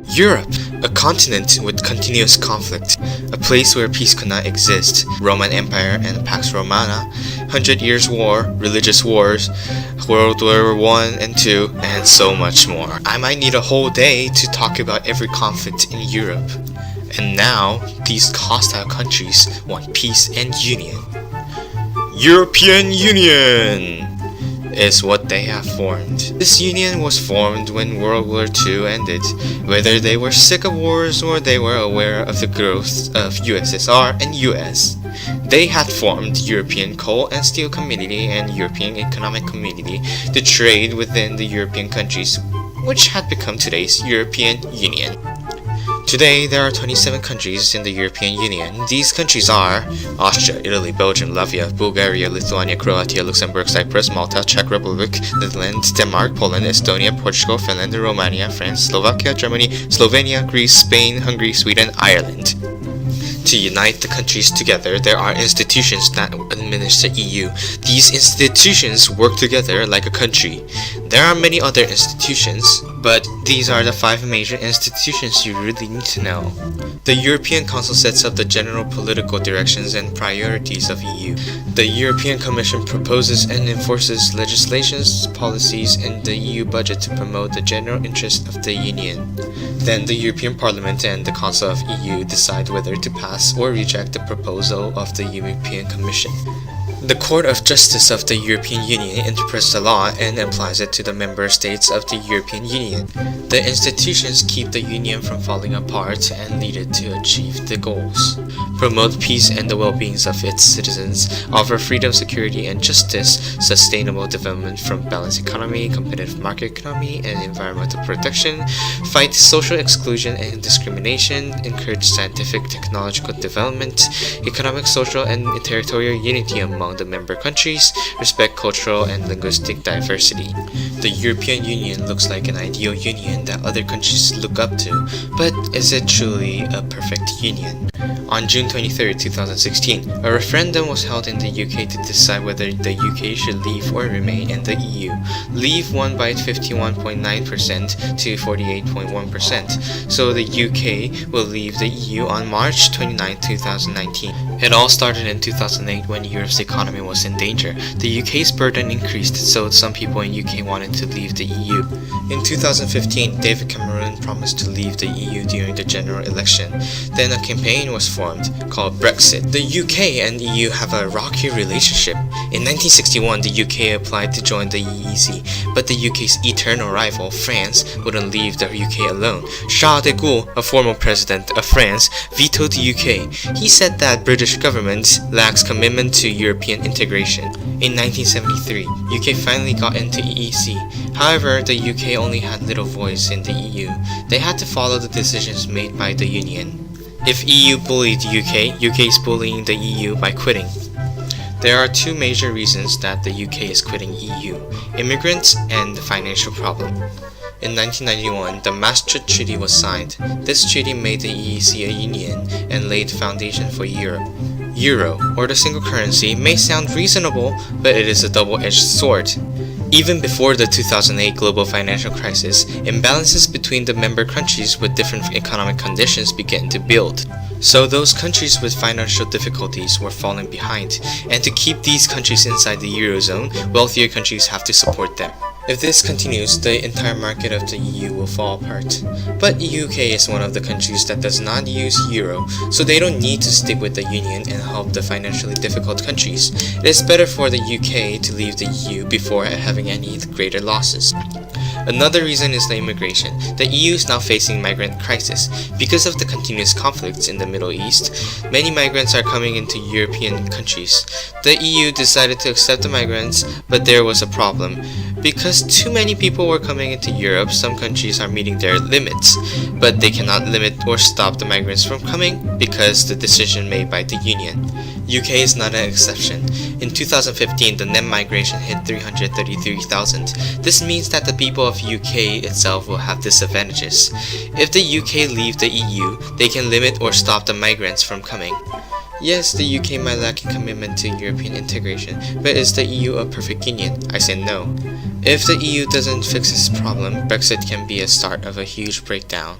Europe, a continent with continuous conflict, a place where peace could not exist. Roman Empire and Pax Romana, 100 Years' War, religious wars, World War I and II, and so much more. I might need a whole day to talk about every conflict in Europe. And now, these hostile countries want peace and union. European Union is what they have formed. This union was formed when World War II ended. Whether they were sick of wars or they were aware of the growth of USSR and US, they had formed European Coal and Steel Community and European Economic Community to trade within the European countries, which had become today's European Union. Today, there are 27 countries in the European Union. These countries are Austria, Italy, Belgium, Latvia, Bulgaria, Lithuania, Croatia, Luxembourg, Cyprus, Malta, Czech Republic, Netherlands, Denmark, Poland, Estonia, Portugal, Finland, Romania, France, Slovakia, Germany, Slovenia, Greece, Spain, Hungary, Sweden, Ireland. To unite the countries together, there are institutions that administer EU. These institutions work together like a country. There are many other institutions, but these are the 5 major institutions you really need to know. The European Council sets up the general political directions and priorities of EU. The European Commission proposes and enforces legislations, policies, and the EU budget to promote the general interest of the Union. Then the European Parliament and the Council of EU decide whether to pass or reject the proposal of the European Commission. The Court of Justice of the European Union interprets the law and applies it to the member states of the European Union. The institutions keep the Union from falling apart and lead it to achieve the goals. Promote peace and the well-being of its citizens, offer freedom, security, and justice, sustainable development from balanced economy, competitive market economy, and environmental protection, fight social exclusion and discrimination, encourage scientific technological development, economic, social, and territorial unity among the member countries, respect cultural and linguistic diversity. The European Union looks like an ideal union that other countries look up to, but is it truly a perfect union? On June 23, 2016, a referendum was held in the UK to decide whether the UK should leave or remain in the EU. Leave won by 51.9% to 48.1%, so the UK will leave the EU on March 29, 2019. It all started in 2008 when Europe's economy was in danger. The UK's burden increased, so some people in UK wanted to leave the EU. In 2015, David Cameron promised to leave the EU during the general election. Then a campaign was formed called Brexit. The UK and EU have a rocky relationship. In 1961, the UK applied to join the EEC, but the UK's eternal rival, France, wouldn't leave the UK alone. Charles de Gaulle, a former president of France, vetoed the UK. He said that British government lacks commitment to European integration. In 1973, UK finally got into EEC. However, the UK only had little voice in the EU. They had to follow the decisions made by the Union. If EU bullied the UK is bullying the EU by quitting. There are 2 major reasons that the UK is quitting EU: immigrants and the financial problem. In 1991, the Maastricht Treaty was signed. This treaty made the EEC a union and laid the foundation for Europe. Euro, or the single currency, may sound reasonable, but it is a double-edged sword. Even before the 2008 global financial crisis, imbalances between the member countries with different economic conditions began to build. So those countries with financial difficulties were falling behind, and to keep these countries inside the Eurozone, wealthier countries have to support them. If this continues, the entire market of the EU will fall apart. But UK is one of the countries that does not use Euro, so they don't need to stick with the Union and help the financially difficult countries. It is better for the UK to leave the EU before having any greater losses. Another reason is the immigration. The EU is now facing migrant crisis. Because of the continuous conflicts in the Middle East, many migrants are coming into European countries. The EU decided to accept the migrants, but there was a problem. Because too many people were coming into Europe, some countries are meeting their limits, but they cannot limit or stop the migrants from coming because the decision made by the Union. UK is not an exception. In 2015, the net migration hit 333,000. This means that the people of UK itself will have disadvantages. If the UK leave the EU, they can limit or stop the migrants from coming. Yes, the UK might lack a commitment to European integration, but is the EU a perfect union? I say no. If the EU doesn't fix this problem, Brexit can be a start of a huge breakdown.